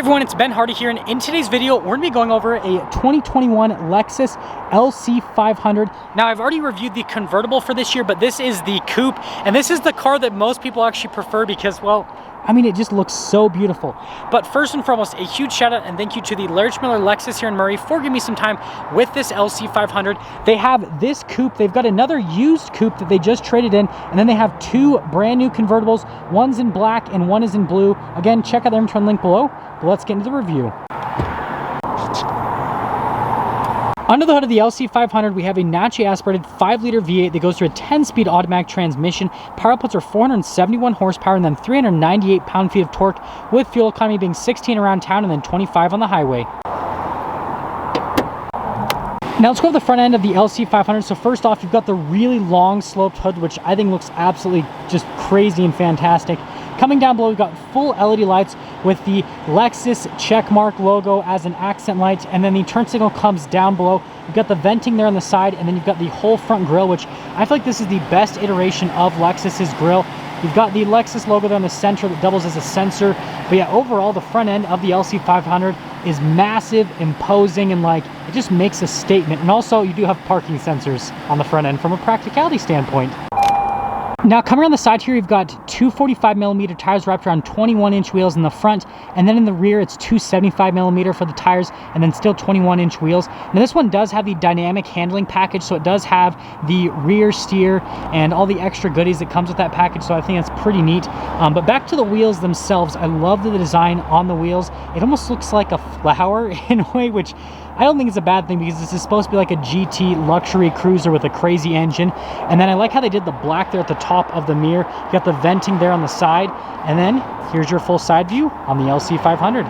Everyone, it's Ben Hardy here, and in today's video, we're going to be going over a 2021 Lexus LC 500. Now, I've already reviewed the convertible for this year, but this is the coupe, and this is the car that most people actually prefer because, well, I mean, it just looks so beautiful. But first and foremost, a huge shout out and thank you to the Larich Miller Lexus here in Murray for giving me some time with this LC 500. They have this coupe, they've got another used coupe that they just traded in, and then they have two brand new convertibles. One's in black and one is in blue. Again, check out the inventory link below, but let's get into the review. Under the hood of the LC 500, we have a naturally aspirated 5-liter V8 that goes through a 10-speed automatic transmission. Power outputs are 471 horsepower and then 398 pound-feet of torque, with fuel economy being 16 around town and then 25 on the highway. Now let's go to the front end of the LC 500. So first off, you've got the really long sloped hood, which I think looks absolutely just crazy and fantastic. Coming down below, we've got full LED lights with the Lexus checkmark logo as an accent light, and then the turn signal comes down below. You've got the venting there on the side, and then you've got the whole front grille, which I feel like this is the best iteration of Lexus's grille. You've got the Lexus logo there in the center that doubles as a sensor. But yeah, overall, the front end of the LC 500 is massive, imposing, and like, it just makes a statement. And also, you do have parking sensors on the front end from a practicality standpoint. Now, coming around the side here, you've got two 45mm tires wrapped around 21-inch wheels in the front, and then in the rear, it's two 75mm for the tires, and then still 21-inch wheels. Now, this one does have the dynamic handling package, so it does have the rear steer and all the extra goodies that comes with that package, so I think that's pretty neat. But back to the wheels themselves, I love the design on the wheels. It almost looks like a flower in a way, which I don't think it's a bad thing because this is supposed to be like a GT luxury cruiser with a crazy engine. And then I like how they did the black there at the top of the mirror. You got the venting there on the side. And then here's your full side view on the LC 500.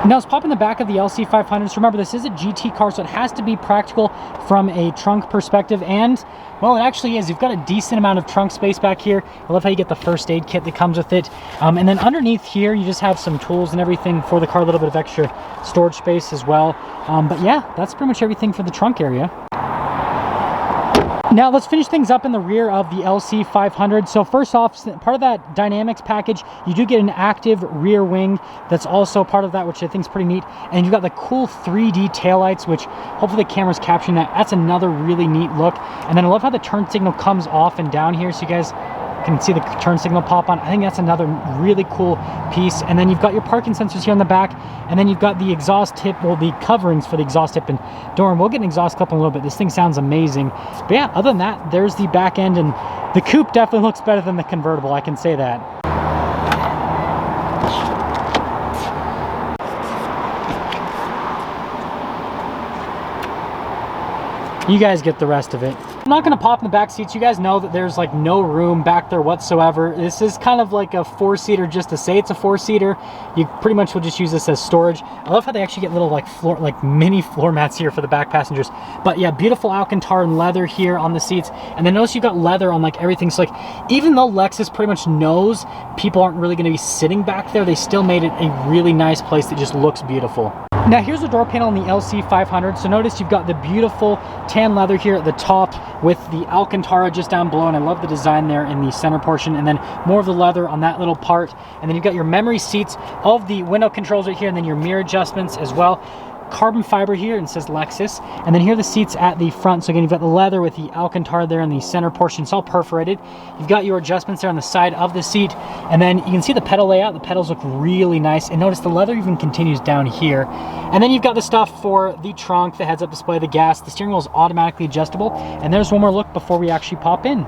Now let's pop in the back of the LC 500. So remember, this is a GT car, so it has to be practical from a trunk perspective. And, well, it actually is. You've got a decent amount of trunk space back here. I love how you get the first aid kit that comes with it. And then underneath here, you just have some tools and everything for the car, a little bit of extra storage space as well. But yeah, that's pretty much everything for the trunk area. Now let's finish things up in the rear of the LC 500. So first off, part of that dynamics package, you do get an active rear wing that's also part of that, which I think is pretty neat. And you've got the cool 3D taillights, which hopefully the camera's capturing that. That's another really neat look. And then I love how the turn signal comes off and down here, so you guys can see the turn signal pop on. I think that's another really cool piece. And then you've got your parking sensors here in the back, and then you've got the exhaust tip, well, the coverings for the exhaust tip. And Doran, we'll get an exhaust clip in a little bit. This thing sounds amazing. But yeah, other than that, there's the back end, and the coupe definitely looks better than the convertible, I can say that. You guys get the rest of it. I'm not gonna pop in the back seats. You guys know that there's like no room back there whatsoever. This is kind of like a 4-seater just to say it's a 4-seater. You pretty much will just use this as storage. I love how they actually get little like mini floor mats here for the back passengers. But yeah, beautiful Alcantara and leather here on the seats. And then notice you've got leather on like everything. So like, even though Lexus pretty much knows people aren't really gonna be sitting back there, they still made it a really nice place that just looks beautiful. Now here's the door panel on the LC 500. So notice you've got the beautiful tan leather here at the top with the Alcantara just down below, and I love the design there in the center portion, and then more of the leather on that little part. And then you've got your memory seats, all of the window controls right here, and then your mirror adjustments as well. Carbon fiber here, and it says Lexus. And then here are the seats at the front. So again, you've got the leather with the Alcantara there in the center portion. It's all perforated. You've got your adjustments there on the side of the seat, and then you can see the pedal layout. The pedals look really nice, and notice the leather even continues down here. And then you've got the stuff for the trunk, the heads-up display, the gas. The steering wheel is automatically adjustable. And there's one more look before we actually pop in.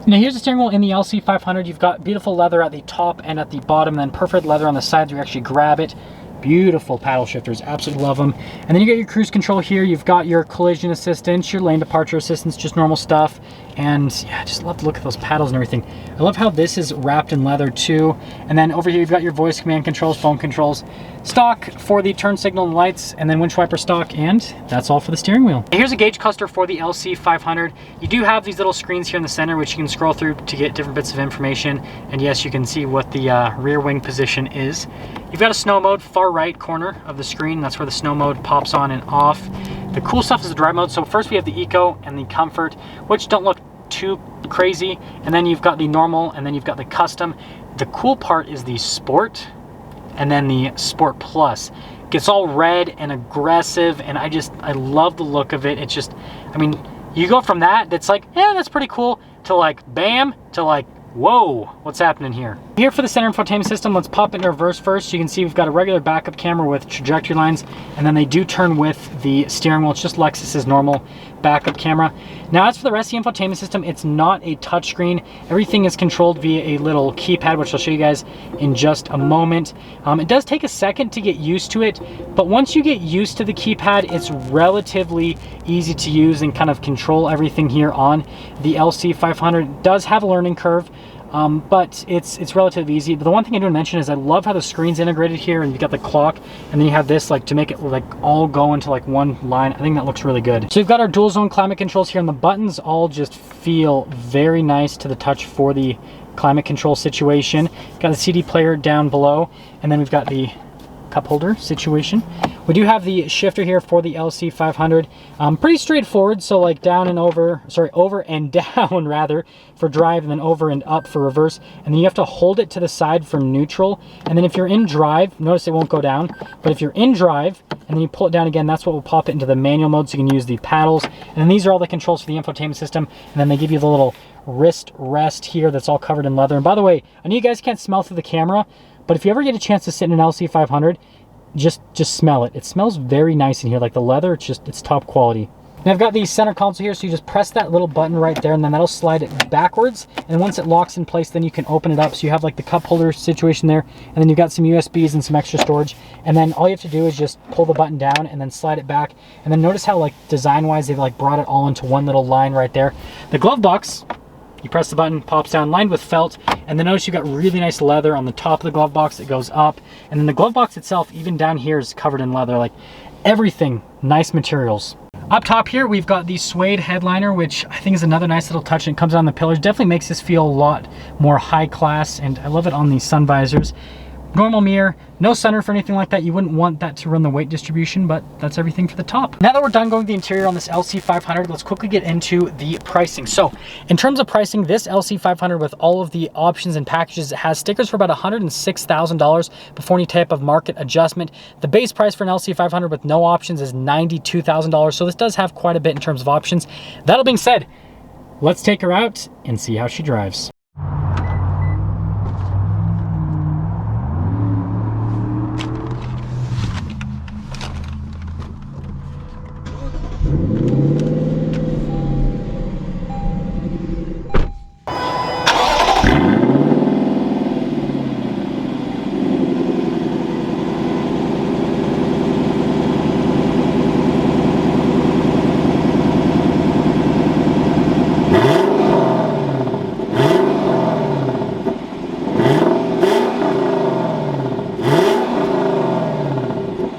Now here's the steering wheel in the LC 500. You've got beautiful leather at the top and at the bottom, and then perforated leather on the sides where you actually grab it. Beautiful paddle shifters, absolutely love them. And then you got your cruise control here. You've got your collision assistance, your lane departure assistance, just normal stuff. And yeah, I just love to look at those paddles and everything. I love how this is wrapped in leather too. And then over here, you've got your voice command controls, phone controls, stock for the turn signal and lights, and then windshield wiper stock, and that's all for the steering wheel. Here's a gauge cluster for the LC 500. You do have these little screens here in the center, which you can scroll through to get different bits of information. And yes, you can see what the rear wing position is. You've got a snow mode, far right corner of the screen. That's where the snow mode pops on and off. The cool stuff is the drive mode. So first we have the Eco and the Comfort, which don't look too crazy. And then you've got the normal, and then you've got the custom. The cool part is the Sport, and then the Sport Plus. It gets all red and aggressive, and I love the look of it. It's just, I mean, you go from that's like, yeah, that's pretty cool, to like, bam, to like, whoa, what's happening here? Here for the center infotainment system, let's pop it in reverse first. You can see we've got a regular backup camera with trajectory lines, and then they do turn with the steering wheel. It's just Lexus's normal backup camera. Now, as for the rest of the infotainment system, it's not a touchscreen. Everything is controlled via a little keypad, which I'll show you guys in just a moment. It does take a second to get used to it, but once you get used to the keypad, it's relatively easy to use and kind of control everything here on the LC 500. It does have a learning curve, but it's relatively easy. But the one thing I do want to mention is I love how the screen's integrated here, and you got the clock, and then you have this like to make it like all go into like one line. I think that looks really good. So you've got our dual zone climate controls here, and the buttons all just feel very nice to the touch for the climate control situation. Got the CD player down below, and then we've got the cup holder situation. We do have the shifter here for the LC 500. Pretty straightforward, so like down and over, sorry, over and down rather for drive, and then over and up for reverse. And then you have to hold it to the side for neutral. And then if you're in drive, notice it won't go down, but if you're in drive and then you pull it down again, that's what will pop it into the manual mode, so you can use the paddles. And then these are all the controls for the infotainment system. And then they give you the little wrist rest here that's all covered in leather. And by the way, I know you guys can't smell through the camera, but if you ever get a chance to sit in an LC 500, just smell it. It smells very nice in here. Like the leather, it's top quality. Now I've got the center console here, so you just press that little button right there, and then that'll slide it backwards. And once it locks in place, then you can open it up. So you have like the cup holder situation there, and then you've got some USBs and some extra storage. And then all you have to do is just pull the button down and then slide it back. And then notice how like design-wise, they've like brought it all into one little line right there. The glove box, you press the button, pops down, lined with felt, and then notice you've got really nice leather on the top of the glove box that goes up, and then the glove box itself, even down here, is covered in leather. Like everything, nice materials. Up top here, we've got the suede headliner, which I think is another nice little touch, and it comes on the pillars. Definitely makes this feel a lot more high class, and I love it on the sun visors. Normal mirror, no sunroof or anything like that. You wouldn't want that to run the weight distribution, but that's everything for the top. Now that we're done going the interior on this LC 500, let's quickly get into the pricing. So in terms of pricing, this LC 500 with all of the options and packages, it has stickers for about $106,000 before any type of market adjustment. The base price for an LC 500 with no options is $92,000. So this does have quite a bit in terms of options. That all being said, let's take her out and see how she drives.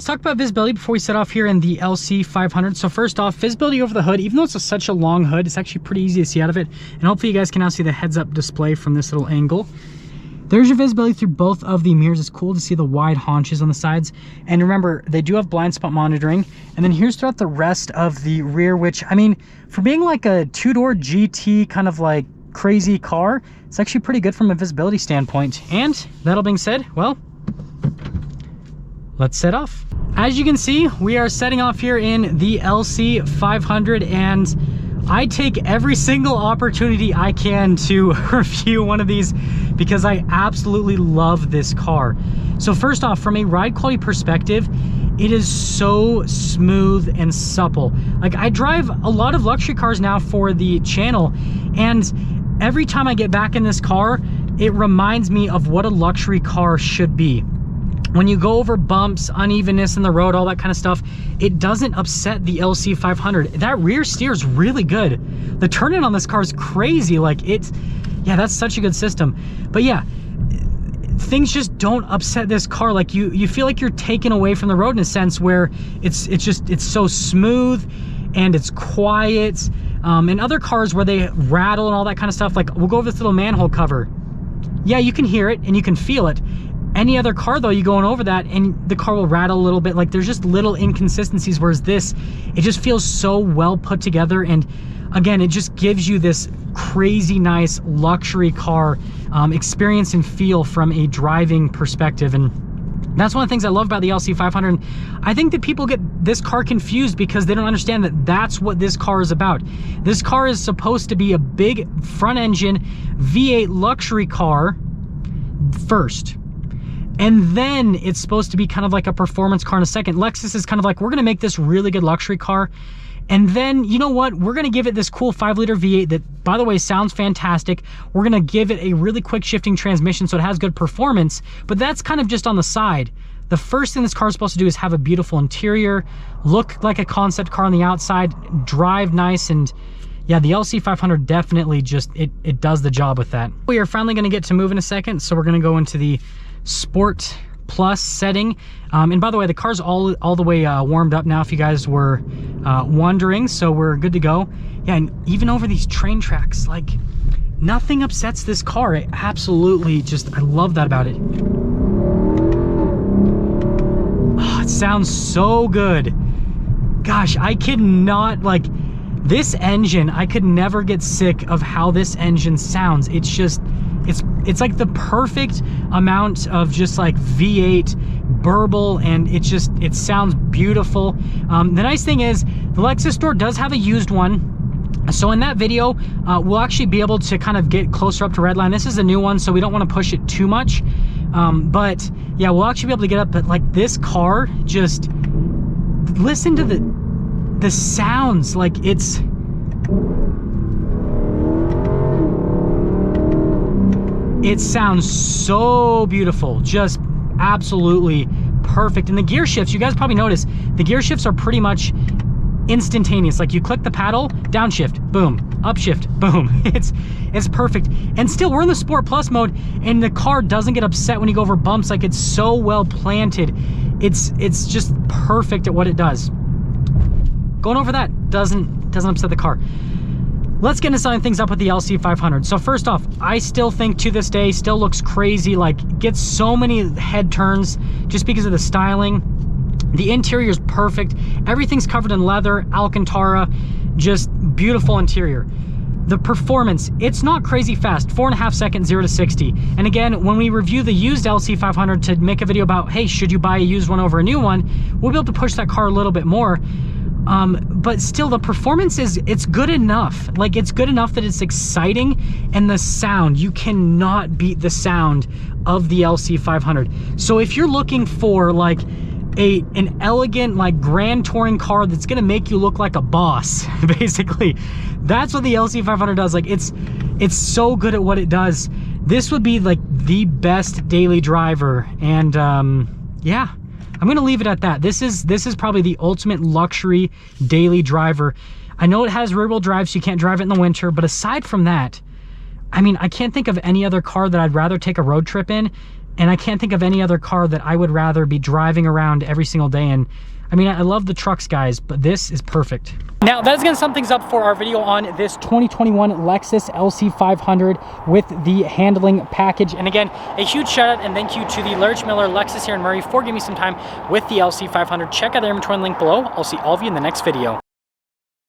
Talk about visibility before we set off here in the LC 500. So first off, visibility over the hood. Even though it's such a long hood, it's actually pretty easy to see out of it. And hopefully you guys can now see the heads-up display from this little angle. There's your visibility through both of the mirrors. It's cool to see the wide haunches on the sides. And remember, they do have blind spot monitoring. And then here's throughout the rest of the rear, which, I mean, for being like a two-door GT kind of like crazy car, it's actually pretty good from a visibility standpoint. And that all being said, well, let's set off. As you can see, we are setting off here in the LC 500, and I take every single opportunity I can to review one of these because I absolutely love this car. So first off, from a ride quality perspective, it is so smooth and supple. Like, I drive a lot of luxury cars now for the channel, and every time I get back in this car, it reminds me of what a luxury car should be. when you go over bumps, unevenness in the road, all that kind of stuff, it doesn't upset the LC 500. That rear steer is really good. The turn-in on this car is crazy. Like, yeah, that's such a good system. But yeah, things just don't upset this car. Like, you feel like you're taken away from the road in a sense, where it's so smooth and it's quiet. And other cars where they rattle and all that kind of stuff, like, we'll go over this little manhole cover. Yeah, you can hear it and you can feel it. Any other car though, you going over that and the car will rattle a little bit. Like, there's just little inconsistencies, whereas this, it just feels so well put together. And again, it just gives you this crazy nice luxury car experience and feel from a driving perspective. And that's one of the things I love about the LC 500. I think that people get this car confused because they don't understand that that's what this car is about. This car is supposed to be a big front engine V8 luxury car first. And then it's supposed to be kind of like a performance car in a second. Lexus is kind of like, we're gonna make this really good luxury car. And then, you know what? We're gonna give it this cool 5-liter V8 that, by the way, sounds fantastic. We're gonna give it a really quick shifting transmission so it has good performance, but that's kind of just on the side. The first thing this car is supposed to do is have a beautiful interior, look like a concept car on the outside, drive nice, and yeah, the LC 500 definitely just, it does the job with that. We are finally gonna get to move in a second, so we're gonna go into the Sport Plus setting. And by the way, the car's all the way warmed up now, if you guys were wondering, so we're good to go. Yeah, and even over these train tracks, like, nothing upsets this car. It absolutely just, I love that about it. Oh, it sounds so good. Gosh, I could not, like, this engine, I could never get sick of how this engine sounds. It's just, it's like the perfect amount of just like V8 burble, and it sounds beautiful. The nice thing is the Lexus store does have a used one. So in that video, we'll actually be able to kind of get closer up to redline. This is a new one, so we don't want to push it too much. But yeah, we'll actually be able to get up. But like, this car, just listen to the sounds. Like, it sounds so beautiful, just absolutely perfect. And the gear shifts, you guys probably noticed, the gear shifts are pretty much instantaneous. Like, you click the paddle, downshift, boom, upshift, boom. It's perfect. And still, we're in the Sport Plus mode, and the car doesn't get upset when you go over bumps. Like, it's so well planted. It's just perfect at what it does. Going over that doesn't upset the car. Let's get into signing things up with the LC 500. So first off, I still think to this day, still looks crazy, like, gets so many head turns just because of the styling. The interior is perfect. Everything's covered in leather, Alcantara, just beautiful interior. The performance, it's not crazy fast, 4.5 seconds, 0 to 60. And again, when we review the used LC 500 to make a video about, hey, should you buy a used one over a new one, we'll be able to push that car a little bit more. But still, the performance it's good enough. Like, it's good enough that it's exciting, and the sound, you cannot beat the sound of the LC 500. So if you're looking for like an elegant, like, grand touring car that's gonna make you look like a boss, basically, that's what the LC 500 does. Like, it's so good at what it does. This would be like the best daily driver. And yeah, I'm gonna leave it at that. This is probably the ultimate luxury daily driver. I know it has rear wheel drive, so you can't drive it in the winter, but aside from that, I mean, I can't think of any other car that I'd rather take a road trip in, and I can't think of any other car that I would rather be driving around every single day in. I mean, I love the trucks, guys, but this is perfect. Now, that is going to sum things up for our video on this 2021 Lexus LC 500 with the handling package. And again, a huge shout out and thank you to the Larich Miller Lexus here in Murray for giving me some time with the LC 500. Check out the inventory link below. I'll see all of you in the next video.